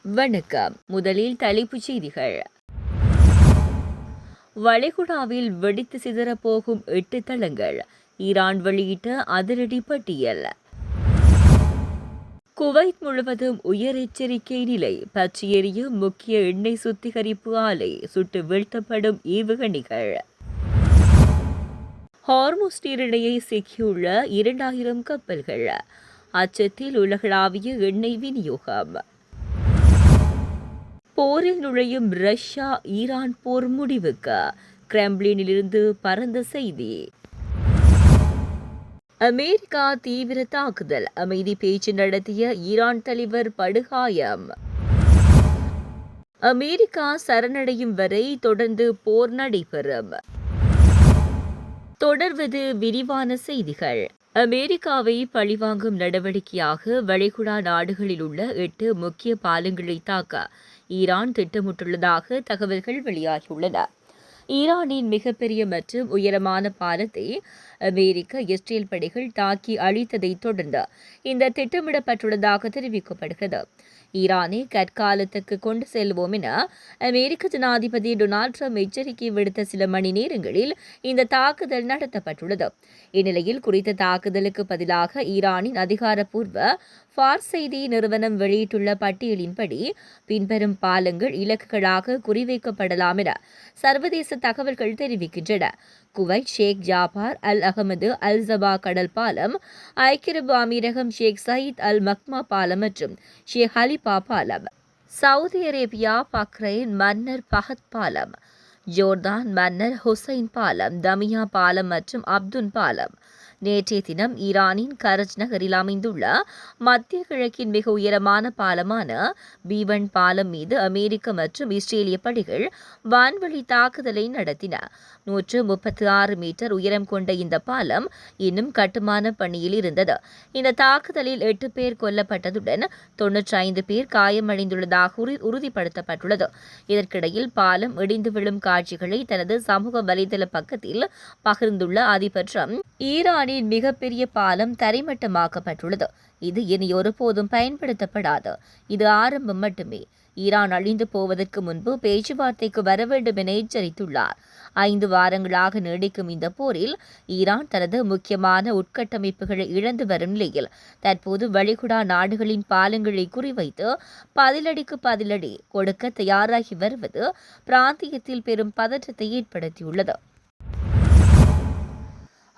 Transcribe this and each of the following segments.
வணக்கம். முதலில் தலைப்புச் செய்திகள். வளைகுடாவில் வெடித்து சிதறப்போகும் 8 தளங்கள். ஈரான் வெளியிட்ட அதிரடி பட்டியல். குவைத் முழுவதும் உயர் எச்சரிக்கை நிலை. பச்சையெறிய முக்கிய எண்ணெய் சுத்திகரிப்பு ஆலை. சுட்டு வீழ்த்தப்படும் ஏவுகணைகள். ஹார்முஸ் நீரிணையை சிக்கியுள்ள 2000 கப்பல்கள். அச்சத்தில் உலகளாவிய எண்ணெய் விநியோகம். போரில் நுழையும் ரஷ்யா ஈரான் போர் முடிவுக்கு. கிரெம்ளினிலிருந்து பரந்த செய்தி. அமெரிக்கா தீவிர தாக்குதல். அமைதி பேச்சு நடத்திய ஈரான் தலைவர் படுகாயம். அமெரிக்கா சரணடையும் வரை தொடர்ந்து போர் நடைபெறும். தொடர்வது விரிவான செய்திகள். அமெரிக்காவை பழிவாங்கும் நடவடிக்கையாக வளைகுடா நாடுகளில் உள்ள 8 முக்கிய பாலங்களை தாக்க ஈரான் திட்டமிட்டுள்ளதாக தகவல்கள் வெளியாகியுள்ளன. ஈரானின் மிகப்பெரிய மற்றும் உயரமான பாலத்தை அமெரிக்க இஸ்ரேல் படைகள் தாக்கி அழித்ததை தொடர்ந்து இந்த திட்டமிடப்பட்டுள்ளதாக தெரிவிக்கப்படுகிறது. ஈரானை கற்காலத்துக்கு கொண்டு செல்வோம் என அமெரிக்க ஜனாதிபதி டொனால்ட் ட்ரம்ப் எச்சரிக்கை விடுத்த சில மணி நேரங்களில் இந்த தாக்குதல் நடத்தப்பட்டுள்ளது. இந்நிலையில் குறித்த தாக்குதலுக்கு பதிலாக ஈரானின் அதிகாரப்பூர்வ ஃபார்ஸ் செய்தி நிறுவனம் வெளியிட்டுள்ள பட்டியலின்படி பின்வரும் பாலங்கள் இலக்குகளாக குறிவைக்கப்படலாம் என சர்வதேச தகவல்கள் தெரிவிக்கின்றன. குவைத் ஷேக் ஜாபார் அல் அகமது அல் ஜபா கடல் பாலம், ஐக்கிய அரபு அமீரகம் ஷேக் சயீத் அல் மக்மா பாலம் மற்றும் ஷேக் ஹலிபா பாலம், சவுதி அரேபியா பக்ரைன் மன்னர் பஹத் பாலம், ஜோர்தான் மன்னர் ஹுசைன் பாலம், தமியா பாலம் மற்றும் அப்துன் பாலம். நேற்றைய தினம் ஈரானின் கரஜ் நகரில் அமைந்துள்ள மத்திய கிழக்கின் மிக உயரமான பாலமான B1 பாலம் மீது அமெரிக்க மற்றும் இஸ்ரேலிய படைகள் வான்வழி தாக்குதலை நடத்தின. 136 மீட்டர் உயரம் கொண்ட இந்த பாலம் இன்னும் கட்டுமான பணியில் இருந்தது. இந்த தாக்குதலில் 8 பேர் கொல்லப்பட்டதுடன் 95 பேர் காயமடைந்துள்ளதாக உறுதிப்படுத்தப்பட்டுள்ளது. இதற்கிடையில் பாலம் இடிந்து விழும் காட்சிகளை தனது சமூக வலைதள பக்கத்தில் பகிர்ந்துள்ள அதிபர் ட்ரம்ப், ஈரானின் மிகப்பெரிய பாலம் தரைமட்டமாக்கப்பட்டுள்ளது. இது இனி ஒருபோதும் பயன்படுத்தப்படாது. இது ஆரம்பம் மட்டுமே. ஈரான் அழிந்து போவதற்கு முன்பு பேச்சுவார்த்தைக்கு வர வேண்டும் என எச்சரித்துள்ளார். 5 வாரங்களாக நீடிக்கும் இந்த போரில் ஈரான் தனது முக்கியமான உட்கட்டமைப்புகளை இழந்து வரும் நிலையில் தற்போது வளைகுடா நாடுகளின் பாலங்களை குறிவைத்து பதிலடிக்கு பதிலடி கொடுக்க தயாராகி வருவது பிராந்தியத்தில் பெரும் பதற்றத்தை ஏற்படுத்தியுள்ளது.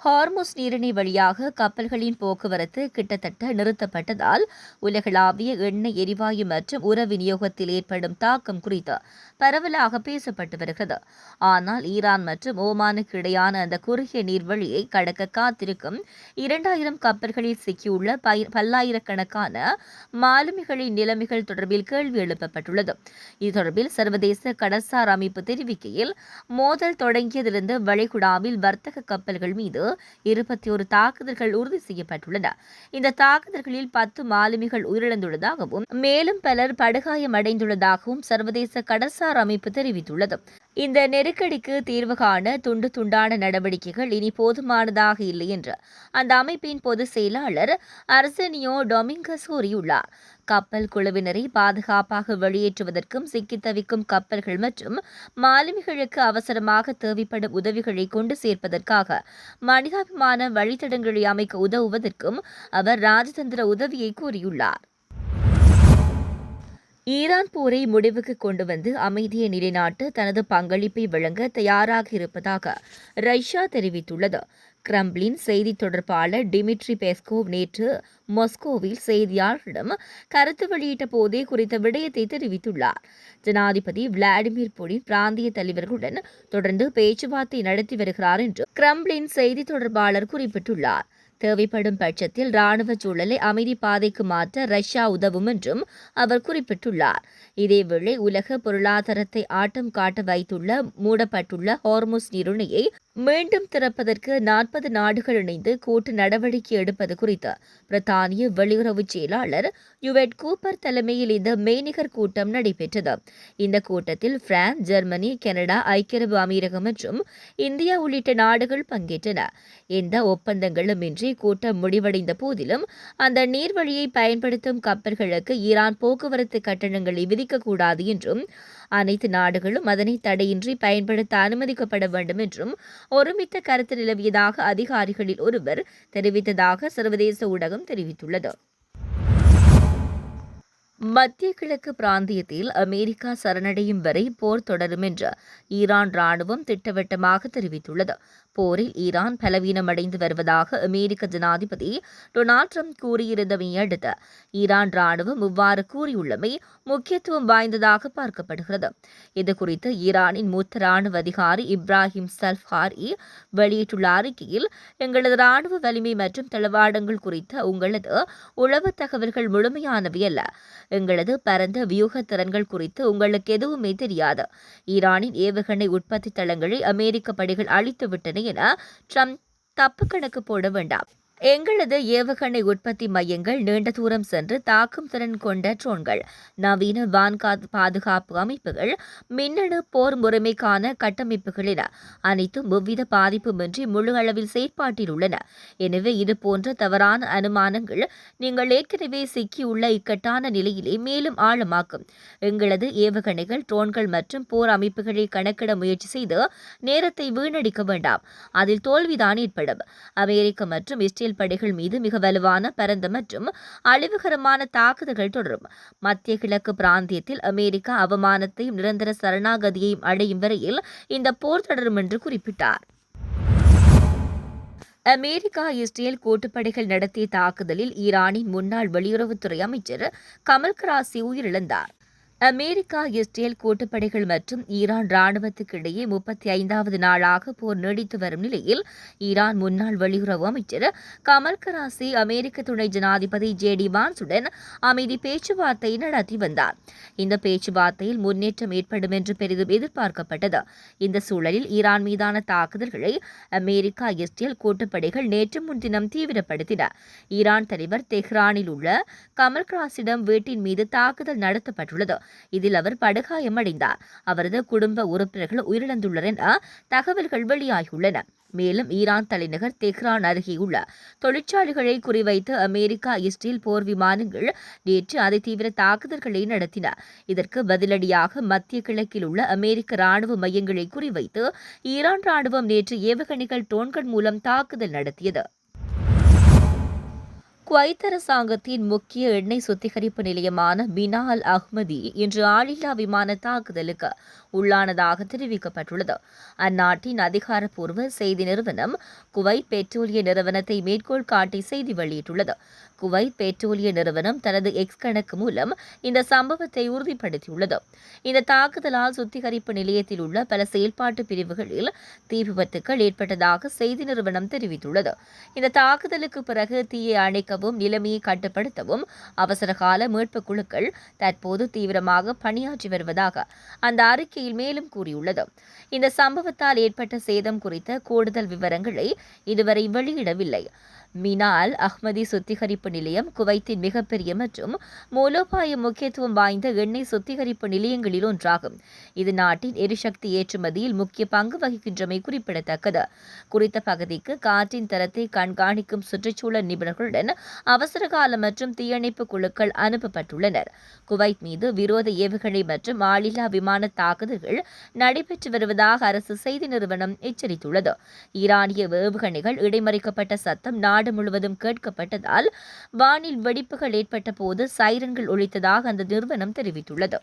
ஹார்முஸ் நீரிணை வழியாக கப்பல்களின் போக்குவரத்து கிட்டத்தட்ட நிறுத்தப்பட்டதால் உலகளாவிய எண்ணெய் எரிவாயு மற்றும் உர விநியோகத்தில் ஏற்படும் தாக்கம் குறித்து பரவலாக பேசப்பட்டு வருகிறது. ஆனால் ஈரான் மற்றும் ஓமானுக்கு இடையான அந்த குறுகிய நீர்வழியை கடக்க காத்திருக்கும் 2000 கப்பல்களில் சிக்கியுள்ள பல்லாயிரக்கணக்கான மாலுமிகளின் நிலைமைகள் தொடர்பில் கேள்வி எழுப்பப்பட்டுள்ளது. இது தொடர்பில் சர்வதேச கடற்சார் அமைப்பு தெரிவிக்கையில், மோதல் தொடங்கியதிலிருந்து வளைகுடாவில் வர்த்தக கப்பல்கள் மீது 21 தாக்குதல்கள் உறுதி செய்யப்பட்டுள்ளன. இந்த தாக்குதல்களில் 10 மாலுமிகள் உயிரிழந்துள்ளதாகவும் மேலும் பலர் படுகாயமடைந்துள்ளதாகவும் சர்வதேச கடற்சார் அமைப்பு தெரிவித்துள்ளது. இந்த நெருக்கடிக்கு தீர்வு காண துண்டு துண்டான நடவடிக்கைகள் இனி போதுமானதாக இல்லை என்று அந்த அமைப்பின் பொதுச் செயலாளர் அர்செனியோ டொமிங்கஸ் கூறியுள்ளார். கப்பல் குழுவினரை பாதுகாப்பாக வெளியேற்றுவதற்கும் சிக்கித் தவிக்கும் கப்பல்கள் மற்றும் மாலுமிகளுக்கு அவசரமாக தேவைப்படும் உதவிகளை கொண்டு சேர்ப்பதற்காக மனிதாபிமான வழித்தடங்களை அமைக்க உதவுவதற்கும் அவர் ராஜதந்திர உதவியை கூறியுள்ளார். ஈரான் போரை முடிவுக்கு கொண்டு வந்து அமைதியை நிலைநாட்ட தனது பங்களிப்பை வழங்க தயாராக இருப்பதாக ரஷ்யா தெரிவித்துள்ளது. கிரெம்ளின் செய்தி தொடர்பாளர் டிமிட்ரி பெஸ்கோவ் நேற்று மாஸ்கோவில் செய்தியாளர்களிடம் கருத்து வெளியிட்ட போதே குறித்த விடயத்தை தெரிவித்துள்ளார். ஜனாதிபதி விளாடிமிர் புடின் பிராந்திய தலைவர்களுடன் தொடர்ந்து பேச்சுவார்த்தை நடத்தி வருகிறார் என்று கிரெம்ளின் செய்தி தொடர்பாளர் குறிப்பிட்டுள்ளார். தேவைப்படும் பட்சத்தில் ராணுவ சூழலை அமைதி பாதைக்கு மாற்ற ரஷ்யா உதவும் என்றும் அவர் குறிப்பிட்டுள்ளார். இதேவேளை உலக பொருளாதாரத்தை ஆட்டம் காட்ட வைத்துள்ள மூடப்பட்டுள்ள ஹார்முஸ் நீரிணையை மீண்டும் திறப்பதற்கு 40 நாடுகள் இணைந்து கூட்டு நடவடிக்கை எடுப்பது குறித்து பிரித்தானிய வெளியுறவு செயலாளர் யுவெட் கூப்பர் தலைமையில் இந்த மெய்நிகர் கூட்டம் நடைபெற்றது. இந்த கூட்டத்தில் பிரான்ஸ், ஜெர்மனி, கனடா, ஐக்கிய அரபு அமீரகம் மற்றும் இந்தியா உள்ளிட்ட நாடுகள் பங்கேற்றன. எந்த ஒப்பந்தங்களுமின்றி கூட்டம் முடிவடைந்த போதிலும் அந்த நீர்வழியை பயன்படுத்தும் கப்பல்களுக்கு ஈரான் போக்குவரத்து கட்டணங்களை விதிக்கக்கூடாது என்றும் அனைத்து நாடுகளும் அதனை தடையின்றி பயன்படுத்த அனுமதிக்கப்பட வேண்டும் என்றும் ஒருமித்த கருத்து நிலவியதாக அதிகாரிகளில் ஒருவர் தெரிவித்ததாக சர்வதேச ஊடகம் தெரிவித்துள்ளது. மத்திய கிழக்கு பிராந்தியத்தில் அமெரிக்கா சரணடையும் வரை போர் தொடரும் என்று ஈரான் ராணுவம் திட்டவட்டமாக தெரிவித்துள்ளது. போரில் ஈரான் பலவீனமடைந்து வருவதாக அமெரிக்க ஜனாதிபதி டொனால்ட் ட்ரம்ப் கூறியிருந்ததை அடுத்து ஈரான் ராணுவம் இவ்வாறு கூறியுள்ளமை முக்கியத்துவம் வாய்ந்ததாக பார்க்கப்படுகிறது. இதுகுறித்து ஈரானின் மூத்த ராணுவ அதிகாரி இப்ராஹிம் சல்ஃபாரி வெளியிட்டுள்ள அறிக்கையில், எங்களது ராணுவ வலிமை மற்றும் தளவாடங்கள் குறித்த உங்களது உளவு தகவல்கள் முழுமையானவை அல்ல. எங்களது பரந்த வியூக திறன்கள் குறித்து உங்களுக்கு எதுவுமே தெரியாது. ஈரானின் ஏவுகணை உற்பத்தி தளங்களை அமெரிக்க படைகள் அழித்துவிட்டன என ட்ரம்ப் தப்பு கணக்கு போட வேண்டாம். எங்களது ஏவுகணை உற்பத்தி மையங்கள் நீண்ட தூரம் சென்று தாக்கும் திறன் கொண்ட ட்ரோன்கள், நவீன வான் பாதுகாப்பு அமைப்புகள், மின்னணு போர் முறைமைக்கான கட்டமைப்புகள் என அனைத்தும் எவ்வித பாதிப்புமின்றி முழு அளவில் செயற்பாட்டில் உள்ளன. எனவே இதுபோன்ற தவறான அனுமானங்கள் நீங்கள் ஏற்கனவே சிக்கியுள்ள இக்கட்டான நிலையிலே மேலும் ஆழமாக்கும். எங்களது ஏவுகணைகள், ட்ரோன்கள் மற்றும் போர் அமைப்புகளை கணக்கிட முயற்சி செய்து நேரத்தை வீணடிக்க வேண்டாம். அதில் தோல்விதான் ஏற்படும். அமெரிக்க மற்றும் இஸ்ரேல் படைகள் மீது மிக வலுவான, பரந்த மற்றும் அழிவுகரமான தாக்குதல்கள் தொடரும். மத்திய கிழக்கு பிராந்தியத்தில் அமெரிக்கா அவமானத்தையும் நிரந்தர சரணாகதியையும் அடையும் வரையில் இந்த போர் தொடரும் என்று குறிப்பிட்டார். அமெரிக்கா இஸ்ரேல் கூட்டுப்படைகள் நடத்திய தாக்குதலில் ஈரானின் முன்னாள் வெளியுறவுத்துறை அமைச்சர் கமல் கிராசி உயிரிழந்தார். அமெரிக்கா இஸ்ரேல் கூட்டுப்படைகள் மற்றும் ஈரான் ராணுவத்துக்கு இடையே 35வது நாளாக போர் நீடித்து வரும் நிலையில் ஈரான் முன்னாள் வெளியுறவு அமைச்சர் கமல் கராசி அமெரிக்க துணை ஜனாதிபதி JD வான்ஸுடன் அமைதி பேச்சுவார்த்தை நடத்தி வந்தார். இந்த பேச்சுவார்த்தையில் முன்னேற்றம் ஏற்படும் என்று பெரிதும் எதிர்பார்க்கப்பட்டது. இந்த சூழலில் ஈரான் மீதான தாக்குதல்களை அமெரிக்கா இஸ்ரேல் கூட்டுப்படைகள் நேற்று முன்தினம் தீவிரப்படுத்தின. ஈரான் தலைவர் தெஹ்ரானில் உள்ள கமல் கிராஸிடம் வீட்டின் மீது தாக்குதல் நடத்தப்பட்டுள்ளது. இதில் அவர் படுகாயமடைந்தார். அவரது குடும்ப உறுப்பினர்கள் உயிரிழந்துள்ளனர் என தகவல்கள் வெளியாகியுள்ளன. மேலும் ஈரான் தலைநகர் தெஹ்ரான் அருகேயுள்ள தொழிற்சாலைகளை குறிவைத்து அமெரிக்கா இஸ்ரேல் போர் விமானங்கள் நேற்று அதிதீவிர தாக்குதல்களை நடத்தின. இதற்கு பதிலடியாக மத்திய கிழக்கில் உள்ள அமெரிக்க ராணுவ மையங்களை குறிவைத்து ஈரான் ராணுவம் நேற்று ஏவுகணைகள், ட்ரோன்கள் மூலம் தாக்குதல் நடத்தியது. குவைத் அரசாங்கத்தின் முக்கிய எண்ணெய் சுத்திகரிப்பு நிலையமான பினா அல் அஹ்மதி இன்று ஆளில்லா விமான தாக்குதலுக்கு உள்ளானதாக தெரிவிக்கப்பட்டுள்ளது. அந்நாட்டின் அதிகாரப்பூர்வ செய்தி நிறுவனம் குவைத் பெட்ரோலிய நிறுவனத்தை மேற்கோள் காட்டி செய்தி வெளியிட்டுள்ளது. குவைத் பெட்ரோலிய நிறுவனம் தனது எக்ஸ் கணக்கு மூலம் இந்த சம்பவத்தை உறுதிப்படுத்தியுள்ளது. இந்த தாக்குதலால் சுத்திகரிப்பு நிலையத்தில் உள்ள பல செயல்பாட்டு பிரிவுகளில் தீ விபத்துக்கள் ஏற்பட்டதாக செய்தி நிறுவனம் தெரிவித்துள்ளது. இந்த தாக்குதலுக்கு பிறகு தீயை அணைக்கவும், நிலைமையை கட்டுப்படுத்தவும் அவசரகால மீட்புக் குழுக்கள் தற்போது தீவிரமாக பணியாற்றி வருவதாக அந்த அறிக்கையில் மேலும் கூறியுள்ளது. இந்த சம்பவத்தால் ஏற்பட்ட சேதம் குறித்த கூடுதல் விவரங்களை இதுவரை வெளியிடவில்லை. மினா அல் அஹ்மதி சுத்திகரிப்பு நிலையம் குவைத்தின் மிகப்பெரிய மற்றும் மூலோபாய முக்கியத்துவம் வாய்ந்த எண்ணெய் சுத்திகரிப்பு நிலையங்களில் ஒன்றாகும். இது நாட்டின் எரிசக்தி ஏற்றுமதியில் முக்கிய பங்கு வகிக்கின்றமை குறிப்பிடத்தக்கது. குறித்த பகுதிக்கு காற்றின் தரத்தை கண்காணிக்கும் சுற்றுச்சூழல் நிபுணர்களுடன் அவசரகால மற்றும் தீயணைப்பு குழுக்கள் அனுப்பப்பட்டுள்ளனர். குவைத் மீது விரோத ஏவுகணை மற்றும் ஆளில்லா விமான தாக்குதல்கள் நடைபெற்று வருவதாக அரசு செய்தி நிறுவனம் எச்சரித்துள்ளது. ஈரானிய ஏவுகணைகள் இடைமறிக்கப்பட்ட சத்தம் நாடு முழுவதும் கேட்கப்பட்டதால் வானில் வெடிப்புகள் ஏற்பட்ட போது சைரன்கள் ஒலித்ததாக அந்த நிறுவனம் தெரிவித்துள்ளது.